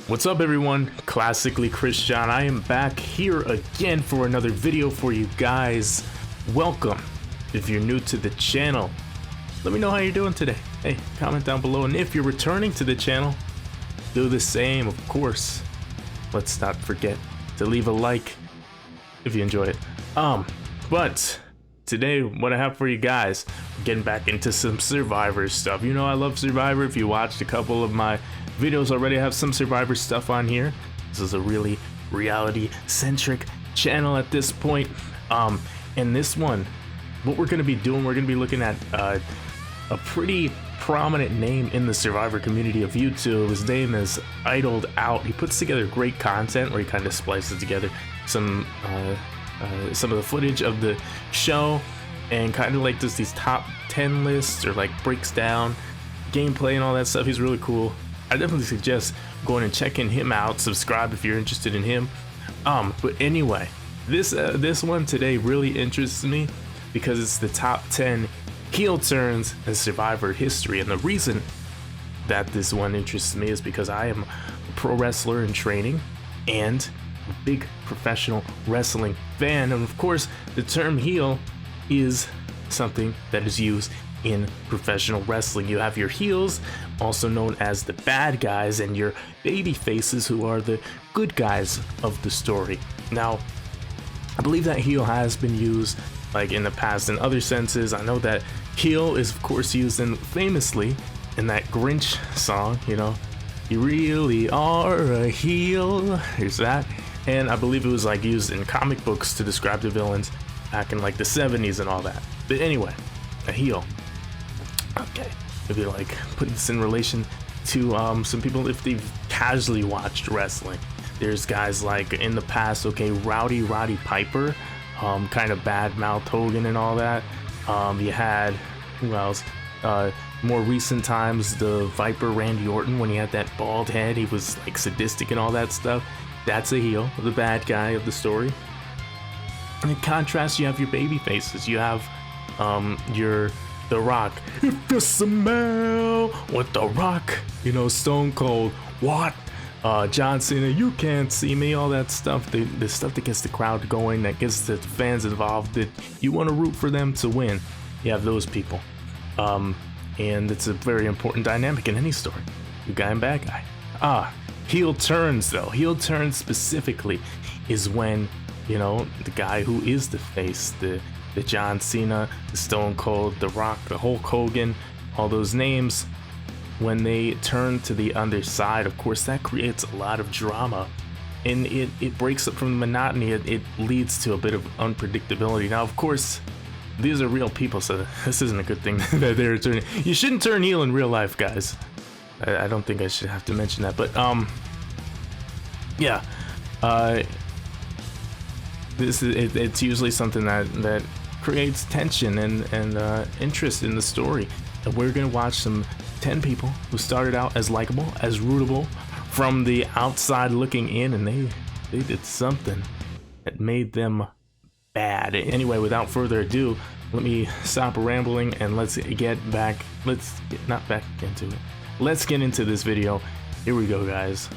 What's up everyone, Classically Christian. I am back here again for another video for you guys. Welcome. If you're new to the channel, let me know how you're doing today. Hey, comment down below, and if you're returning to the channel, do the same, of course. Let's not forget to leave a like if you enjoy it. But today what I have for you guys, getting back into some Survivor stuff. You know I love Survivor. If you watched a couple of my videos already, I have some Survivor stuff on here. This is a really reality centric channel at this point. And this one, what we're going to be doing, we're going to be looking at a pretty prominent name in the Survivor community of YouTube. His name is Idled Out. He puts together great content where he kind of splices together some of the footage of the show and kind of like does these top 10 lists or like breaks down gameplay and all that stuff. He's really cool. I definitely suggest going and checking him out. Subscribe if you're interested in him. But anyway, this one today really interests me because it's the top 10 heel turns in Survivor history. And the reason that this one interests me is because I am a pro wrestler in training and a big professional wrestling fan. And of course, the term heel is something that is used in professional wrestling. You have your heels, also known as the bad guys, and your baby faces, who are the good guys of the story. Now, I believe that heel has been used like in the past in other senses. I know that heel is of course used famously in that Grinch song, you know, you really are a heel. Here's that. And I believe it was like used in comic books to describe the villains back in like the 70s and all that. But anyway, a heel. Okay, maybe like put this in relation to some people if they've casually watched wrestling. There's guys like in the past, okay, Rowdy Roddy Piper, kind of bad-mouthed Hogan and all that. You had, who else? More recent times, the Viper Randy Orton, when he had that bald head, he was like sadistic and all that stuff. That's a heel, the bad guy of the story. And in contrast, you have your baby faces. You have your The Rock. If you smell what The Rock, you know, Stone Cold, what? John Cena, you can't see me, all that stuff. The stuff that gets the crowd going, that gets the fans involved, that you want to root for them to win. You have those people. And it's a very important dynamic in any story. Good guy and bad guy. Heel turns though. Heel turns specifically is when, you know, the guy who is the face, the John Cena, the Stone Cold, The Rock, the Hulk Hogan, all those names, when they turn to the other side, of course, that creates a lot of drama. And it breaks up from the monotony. It leads to a bit of unpredictability. Now, of course, these are real people, so this isn't a good thing that they're turning. You shouldn't turn heel in real life, guys. I don't think I should have to mention that, but yeah, it's usually something that creates tension and interest in the story. And we're gonna watch some 10 people who started out as likable, as rootable from the outside looking in, and they did something that made them bad. Anyway, without further ado, let me stop rambling and let's get into this video. Here we go, guys.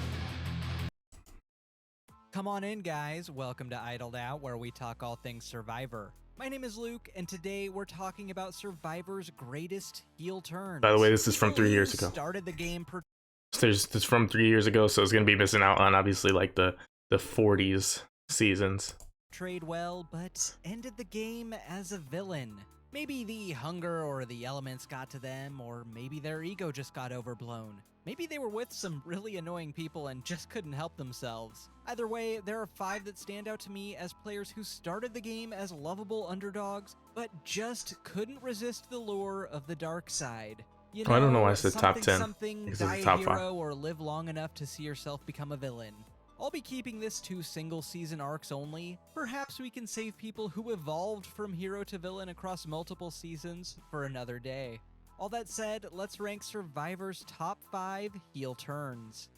Come on in, guys. Welcome to Idled Out, where we talk all things Survivor. My name is Luke, and today we're talking about Survivor's greatest heel turns. By the way, this is from 3 years ago. Started the game It's from 3 years ago, so it's gonna be missing out on obviously like the 40s seasons. Trade well, but ended the game as a villain. Maybe the hunger or the elements got to them, or maybe their ego just got overblown. Maybe they were with some really annoying people and just couldn't help themselves. Either way, there are 5 that stand out to me as players who started the game as lovable underdogs, but just couldn't resist the lure of the dark side. You know, I don't know why I said top 10. Something, Because die it's a top hero 5. or live long enough to see yourself become a villain. I'll be keeping this to single season arcs only. Perhaps we can save people who evolved from hero to villain across multiple seasons for another day. All that said, let's rank Survivor's top 5 heel turns.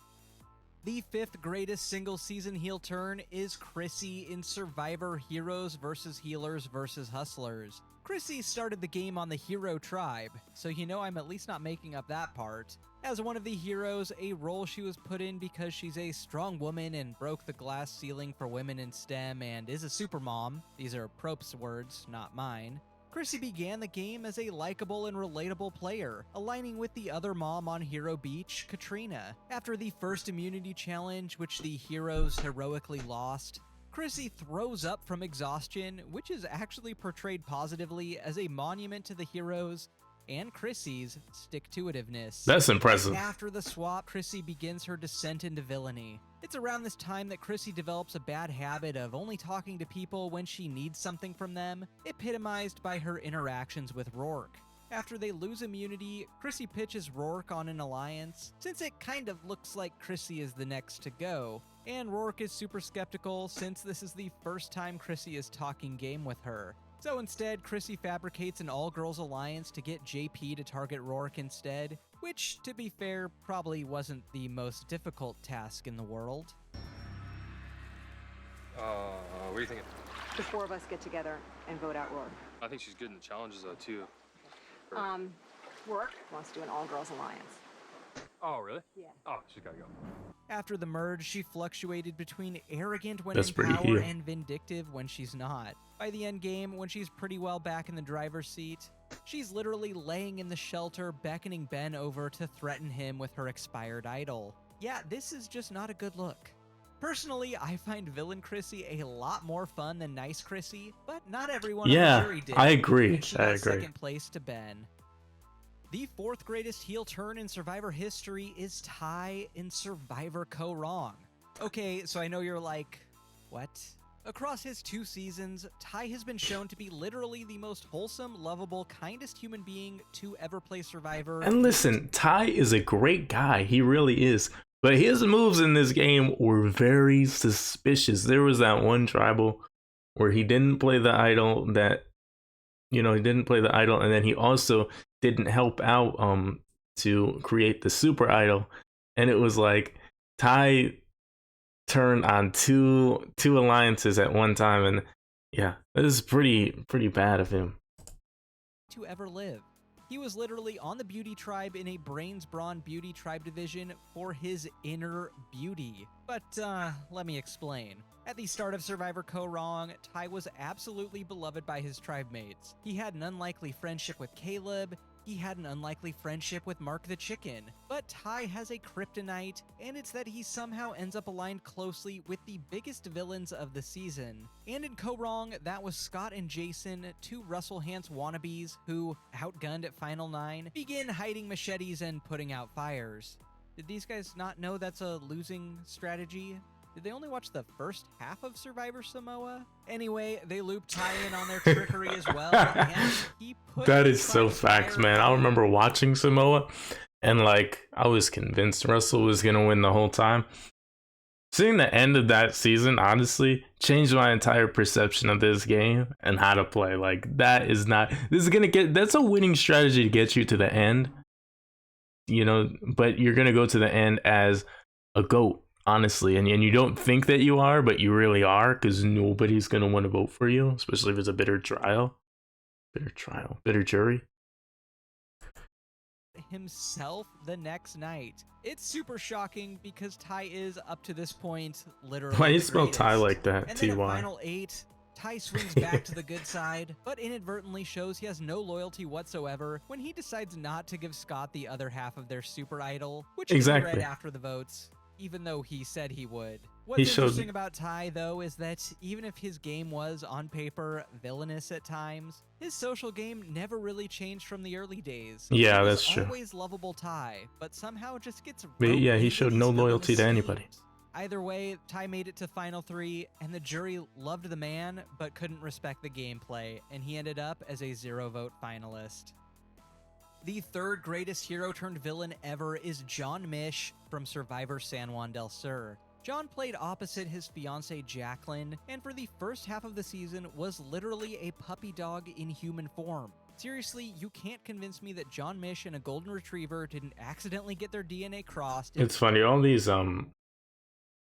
The 5th greatest single season heel turn is Chrissy in Survivor Heroes vs. Healers vs. Hustlers. Chrissy started the game on the hero tribe, so you know I'm at least not making up that part. As one of the heroes, a role she was put in because she's a strong woman and broke the glass ceiling for women in STEM and is a supermom. These are Prope's words, not mine. Chrissy began the game as a likable and relatable player, aligning with the other mom on Hero Beach, Katrina. After the first immunity challenge, which the heroes heroically lost, Chrissy throws up from exhaustion, which is actually portrayed positively as a monument to the heroes and Chrissy's stick-to-itiveness. That's impressive. After the swap, Chrissy begins her descent into villainy. It's around this time that Chrissy develops a bad habit of only talking to people when she needs something from them, epitomized by her interactions with Rourke. After they lose immunity, Chrissy pitches Rourke on an alliance, since it kind of looks like Chrissy is the next to go, and Rourke is super skeptical since this is the first time Chrissy is talking game with her. So instead, Chrissy fabricates an all-girls alliance to get JP to target Rourke instead, which, to be fair, probably wasn't the most difficult task in the world. What are you thinking? The four of us get together and vote out Rourke. I think she's good in the challenges, though, too. Rourke wants to do an all-girls alliance. Oh, really? Yeah. Oh, she's gotta go. After the merge, she fluctuated between arrogant when That's in pretty power cute. and vindictive when she's not. By the end game, when she's pretty well back in the driver's seat, she's literally laying in the shelter, beckoning Ben over to threaten him with her expired idol. Yeah, this is just not a good look. Personally, I find villain Chrissy a lot more fun than nice Chrissy, but not everyone on the jury did. I agree. And she got second place to Ben. The fourth greatest heel turn in Survivor history is Ty in Survivor Co. Wrong. Okay, so I know you're like, what? Across his 2 seasons, Ty has been shown to be literally the most wholesome, lovable, kindest human being to ever play Survivor. And listen, Ty is a great guy. He really is. But his moves in this game were very suspicious. There was that one tribal where he didn't play the idol he didn't play the idol, and then he also didn't help out to create the super idol. And it was like Ty turned on two alliances at one time, and yeah, this is pretty bad of him to ever live. He was literally on the beauty tribe in a brains brawn beauty tribe division for his inner beauty. But let me explain. At the start of Survivor Co. Wrong, Ty was absolutely beloved by his tribe mates. He had an unlikely friendship with Caleb. He had an unlikely friendship with Mark the Chicken. But Ty has a kryptonite, and it's that he somehow ends up aligned closely with the biggest villains of the season. And in Co. Wrong, that was Scott and Jason, 2 Russell Hantz wannabes who, outgunned at Final 9, begin hiding machetes and putting out fires. Did these guys not know that's a losing strategy? Did they only watch the first half of Survivor Samoa? Anyway, they looped Ty in on their trickery as well, and he put That is so facts, man. I remember watching Samoa, and like I was convinced Russell was gonna win the whole time. Seeing the end of that season, honestly, changed my entire perception of this game and how to play. Like that's a winning strategy to get you to the end, but you're gonna go to the end as a GOAT. Honestly, and you don't think that you are, but you really are, because nobody's going to want to vote for you, especially if it's a bitter jury. Himself the next night. It's super shocking because Ty is, up to this point, literally Why do you the spell Ty greatest. like that? And then at T-Y. Final 8, Ty swings back to the good side, but inadvertently shows he has no loyalty whatsoever when he decides not to give Scott the other half of their super idol, which is read after the votes. Even though he said he would. What's interesting about Ty, though, is that even if his game was, on paper, villainous at times, his social game never really changed from the early days. Yeah, that's true. Always lovable Ty, but somehow just gets yeah, he showed no loyalty to anybody. Either way, Ty made it to Final 3, and the jury loved the man, but couldn't respect the gameplay, and he ended up as a 0-vote finalist. The third greatest hero turned villain ever is John Mish from Survivor San Juan del Sur. John played opposite his fiancée Jacqueline, and for the first half of the season was literally a puppy dog in human form. Seriously, you can't convince me that John Mish and a golden retriever didn't accidentally get their DNA crossed. It's funny, all these I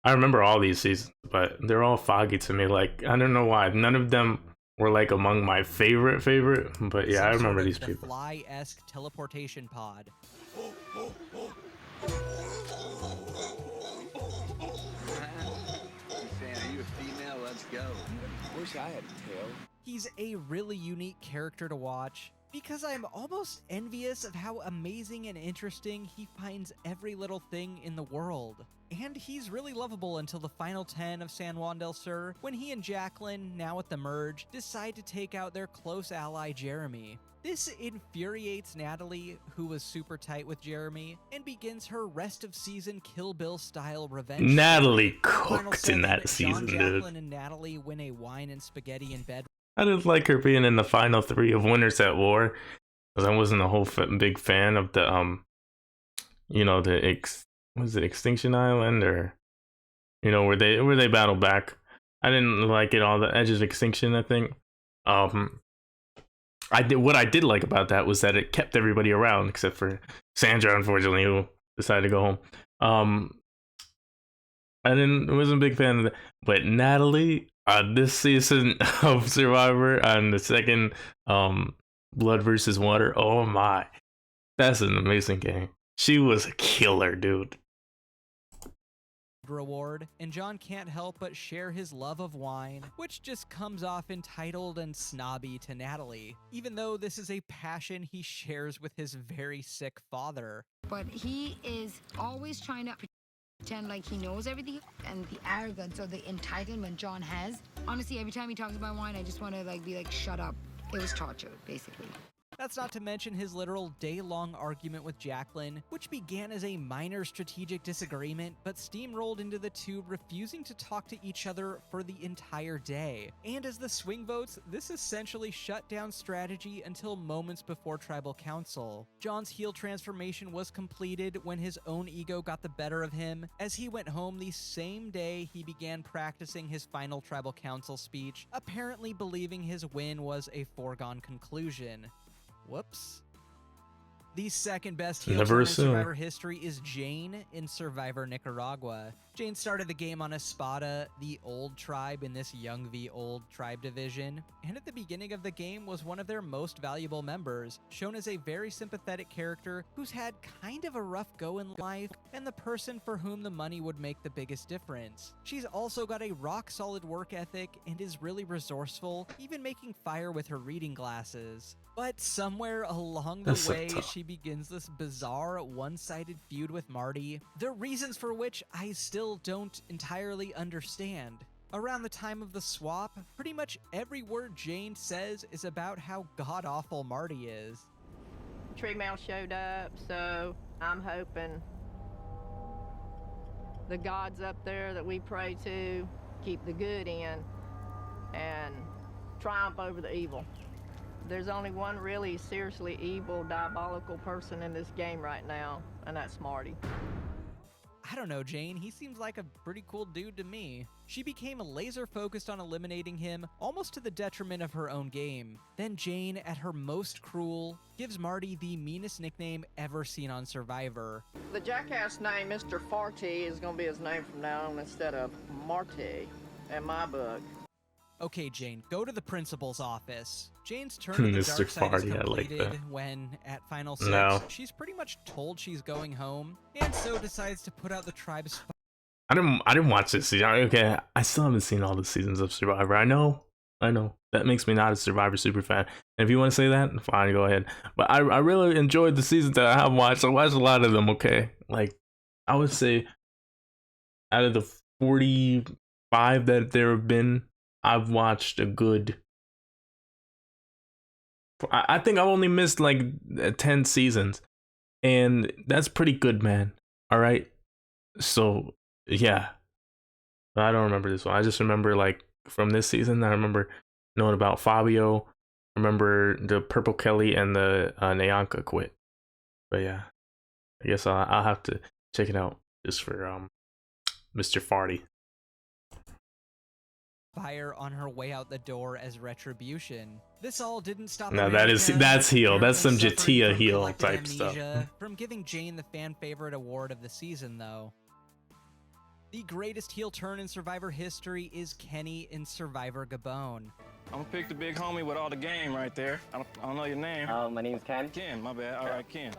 remember all these seasons, but they're all foggy to me. Like, I don't know why. None of them were like among my favorite, but yeah, I remember these people. Fly-esque teleportation pod. Saying, are you a female? Let's go. Wish I had a tail. He's a really unique character to watch because I'm almost envious of how amazing and interesting he finds every little thing in the world. And he's really lovable until the final 10 of San Juan del Sur, when he and Jacqueline, now at the merge, decide to take out their close ally Jeremy. This infuriates Natalie, who was super tight with Jeremy, and begins her rest of season Kill Bill style revenge. Natalie Final cooked in that seven, season, John, dude. Jacqueline, and Natalie win a wine and spaghetti in bed. I didn't like her being in the final 3 of Winners at War, because I wasn't a whole big fan of the you know, the was it Extinction Island, or you know, where they battle back. I didn't like it all. The Edge of Extinction, I think. What I did like about that was that it kept everybody around except for Sandra, unfortunately, who decided to go home. Wasn't a big fan of that. But Natalie, this season of Survivor, on the second Blood versus Water, oh my, that's an amazing game. She was a killer, dude. Reward, and John can't help but share his love of wine, which just comes off entitled and snobby to Natalie, even though this is a passion he shares with his very sick father. But he is always trying to pretend like he knows everything, and the arrogance or the entitlement John has. Honestly, every time he talks about wine, I just want to be like, shut up. It was torture, basically. That's not to mention his literal day-long argument with Jacqueline, which began as a minor strategic disagreement, but steamrolled into the two refusing to talk to each other for the entire day. And as the swing votes, this essentially shut down strategy until moments before Tribal Council. John's heel transformation was completed when his own ego got the better of him, as he went home the same day he began practicing his final Tribal Council speech, apparently believing his win was a foregone conclusion. Whoops. The second best heel turn in Survivor history is Jane in Survivor Nicaragua. Jane started the game on Espada, the old tribe in this Young v Old tribe division, and at the beginning of the game was one of their most valuable members, shown as a very sympathetic character who's had kind of a rough go in life, and the person for whom the money would make the biggest difference. She's also got a rock-solid work ethic and is really resourceful, even making fire with her reading glasses. But somewhere along the way, she begins this bizarre one-sided feud with Marty, the reasons for which I still don't entirely understand. Around the time of the swap, pretty much every word Jane says is about how god-awful Marty is. Tree Mail showed up, so I'm hoping the gods up there that we pray to keep the good in and triumph over the evil. There's only one really seriously evil, diabolical person in this game right now, and that's Marty. I don't know, Jane. He seems like a pretty cool dude to me. She became laser focused on eliminating him, almost to the detriment of her own game. Then Jane, at her most cruel, gives Marty the meanest nickname ever seen on Survivor. The jackass name Mr. Farty is going to be his name from now on instead of Marty in my book. Okay, Jane, go to the principal's office. Jane's turn to the Mr. dark side is Farty, I like completed that. when, at Final 6, she's pretty much told she's going home, and so decides to put out the tribe's... I didn't watch this season. Okay, I still haven't seen all the seasons of Survivor. I know. That makes me not a Survivor super fan. And if you want to say that, fine, go ahead. But I really enjoyed the seasons that I have watched. I watched a lot of them, okay? Like, I would say out of the 45 that there have been, I've watched a good... I think I've only missed like 10 seasons. And that's pretty good, man. All right? So, yeah. I don't remember this one. I just remember, like, from this season, I remember knowing about Fabio. I remember the Purple Kelly and the Nyanka quit. But yeah. I guess I'll have to check it out just for Mr. Farty. Fire on her way out the door as retribution. This all didn't stop. No, that's heel. That's some Jatia heel type stuff. From giving Jane the fan favorite award of the season, though. The greatest heel turn in Survivor history is Kenny in Survivor Gabon. I'm gonna pick the big homie with all the game right there. I don't know your name. My name's Ken. Ken, my bad. All right, Ken.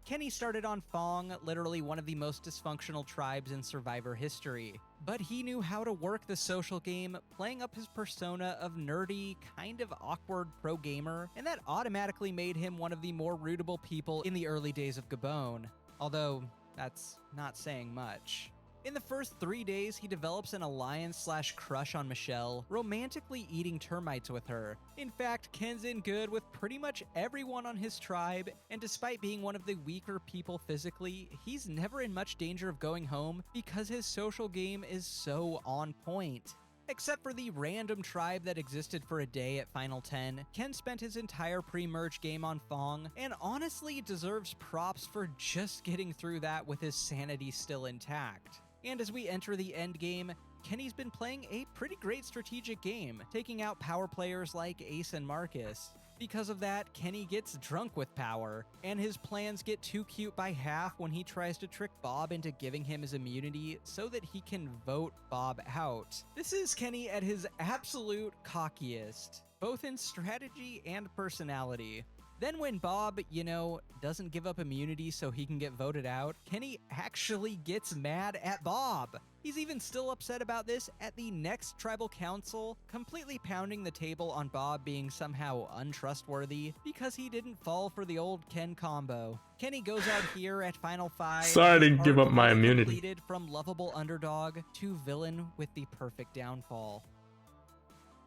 Kenny started on Fong, literally one of the most dysfunctional tribes in Survivor history. But he knew how to work the social game, playing up his persona of nerdy, kind of awkward pro gamer, and that automatically made him one of the more rootable people in the early days of Gabon. Although, that's not saying much. In the first 3 days, he develops an alliance/crush on Michelle, romantically eating termites with her. In fact, Ken's in good with pretty much everyone on his tribe, and despite being one of the weaker people physically, he's never in much danger of going home because his social game is so on point. Except for the random tribe that existed for a day at Final 10, Ken spent his entire pre-merge game on Fong, and honestly deserves props for just getting through that with his sanity still intact. And as we enter the end game, Kenny's been playing a pretty great strategic game, taking out power players like Ace and Marcus. Because of that, Kenny gets drunk with power, and his plans get too cute by half when he tries to trick Bob into giving him his immunity so that he can vote Bob out. This is Kenny at his absolute cockiest, both in strategy and personality. Then when Bob, doesn't give up immunity so he can get voted out, Kenny actually gets mad at Bob. He's even still upset about this at the next tribal council, completely pounding the table on Bob being somehow untrustworthy because he didn't fall for the old Ken combo. Kenny goes out here at Final 5. Sorry I didn't give up my immunity. Completed from lovable underdog to villain with the perfect downfall.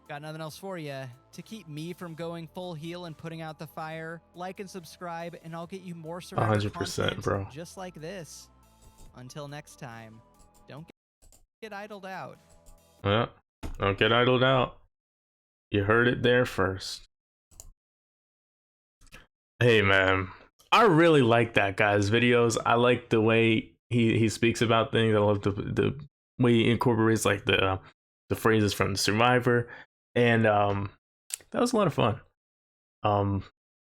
Got nothing else for you. To keep me from going full heel and putting out the fire, like and subscribe, and I'll get you more Survivor 100%, content bro. just like this. Until next time, don't get idled out. Well, don't get idled out. You heard it there first. Hey, man. I really like that guy's videos. I like the way he speaks about things. I love the way he incorporates like the phrases from the Survivor. And that was a lot of fun.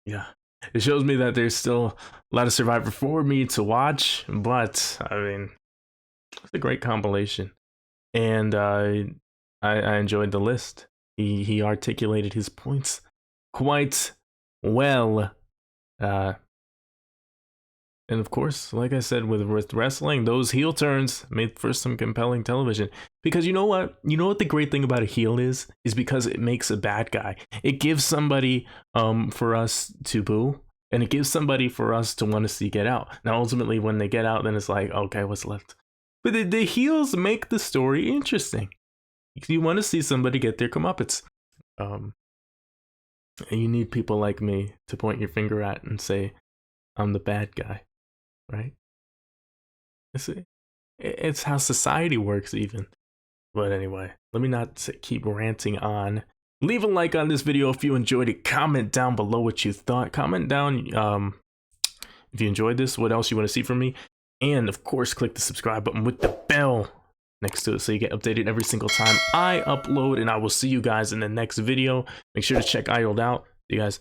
Yeah, it shows me that there's still a lot of Survivor for me to watch, but I mean, it's a great compilation, and I enjoyed the list. He articulated his points quite well, and of course, like I said, with wrestling, those heel turns made for some compelling television. Because you know what? You know what the great thing about a heel is because it makes a bad guy. It gives somebody for us to boo, and it gives somebody for us to want to see get out. Now, ultimately, when they get out, then it's like, okay, what's left? But the heels make the story interesting. You want to see somebody get their comeuppance. And you need people like me to point your finger at and say, I'm the bad guy. Right? It's how society works even. But anyway, let me not keep ranting on. Leave a like on this video if you enjoyed it. Comment down below what you thought. Comment down if you enjoyed this, what else you want to see from me. And of course, click the subscribe button with the bell next to it so you get updated every single time I upload. And I will see you guys in the next video. Make sure to check Idled out. See you guys